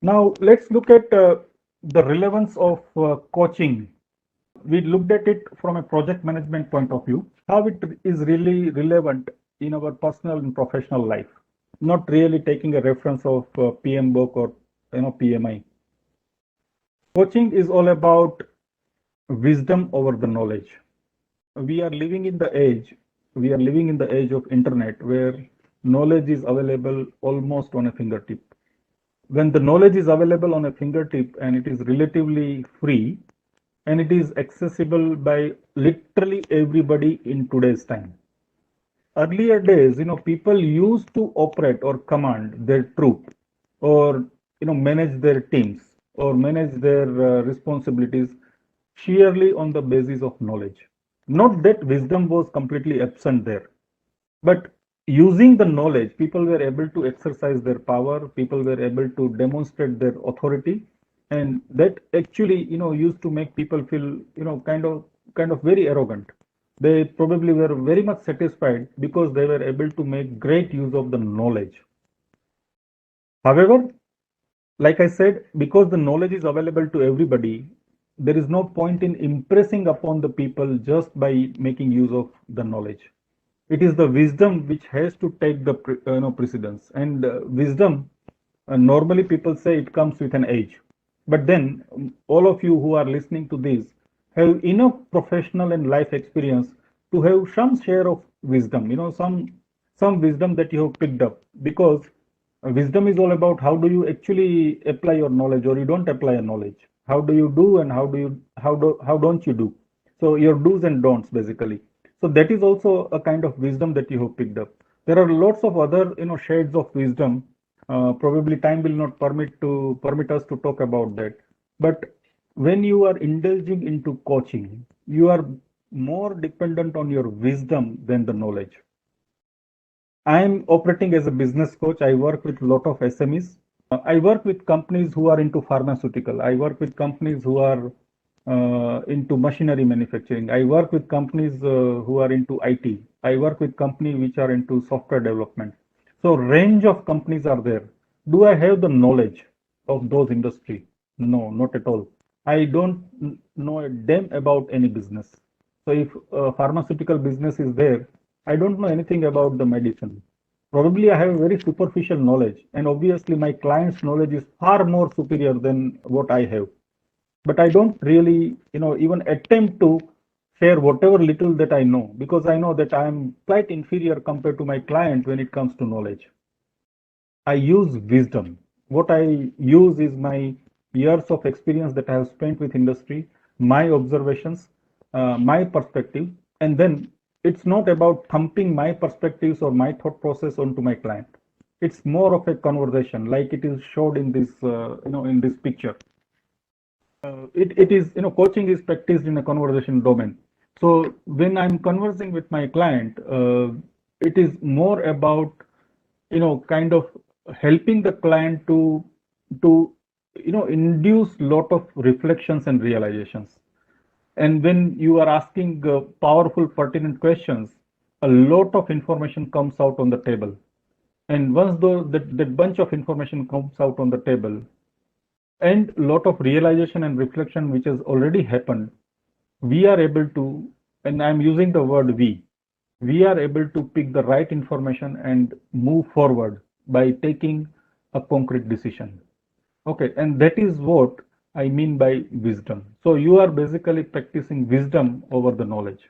Now let's look at the relevance of coaching. We looked at it from a project management point of view, how it is really relevant in our personal and professional life, not really taking a reference of PMBOK or PMI. Coaching is all about wisdom over the knowledge. We are living in the age, we are living in the age of internet where knowledge is available almost on a fingertip. When the knowledge is available on a fingertip and it is relatively free and it is accessible by literally everybody in today's time. Earlier days, people used to operate or command their troop or, manage their teams or manage their responsibilities sheerly on the basis of knowledge. Not that wisdom was completely absent there, but using the knowledge, people were able to exercise their power, people were able to demonstrate their authority, and that actually, used to make people feel, kind of very arrogant. They probably were very much satisfied because they were able to make great use of the knowledge. However, like I said, because the knowledge is available to everybody, there is no point in impressing upon the people just by making use of the knowledge. It is the wisdom which has to take the precedence. And wisdom, normally people say it comes with an age. But then all of you who are listening to this have enough professional and life experience to have some share of wisdom, some wisdom that you have picked up, because wisdom is all about how do you actually apply your knowledge or you don't apply your knowledge. How do you do and how don't you do? So your do's and don'ts basically. So that is also a kind of wisdom that you have picked up. There are lots of other shades of wisdom. Probably time will not permit us to talk about that. But when you are indulging into coaching, you are more dependent on your wisdom than the knowledge. I'm operating as a business coach. I work with a lot of SMEs. I work with companies who are into pharmaceutical. I work with companies who are into machinery manufacturing. I work with companies who are into IT. I work with companies which are into software development. So range of companies are there. Do I have the knowledge of those industry? No, not at all. I don't know a damn about any business. So if a pharmaceutical business is there, I don't know anything about the medicine. Probably I have a very superficial knowledge, and obviously my client's knowledge is far more superior than what I have. But I don't really, even attempt to share whatever little that I know, because I know that I am quite inferior compared to my client when it comes to knowledge. I use wisdom. What I use is my years of experience that I have spent with industry, my observations, my perspective, and then it's not about thumping my perspectives or my thought process onto my client. It's more of a conversation, like it is showed in this, in this picture. It is, coaching is practiced in a conversation domain. So when I'm conversing with my client, it is more about, kind of helping the client to, induce lot of reflections and realizations. And when you are asking powerful, pertinent questions, a lot of information comes out on the table. And once that bunch of information comes out on the table, and lot of realization and reflection which has already happened, we are able to, and I'm using the word we are able to pick the right information and move forward by taking a concrete decision. Okay, and that is what I mean by wisdom. So you are basically practicing wisdom over the knowledge.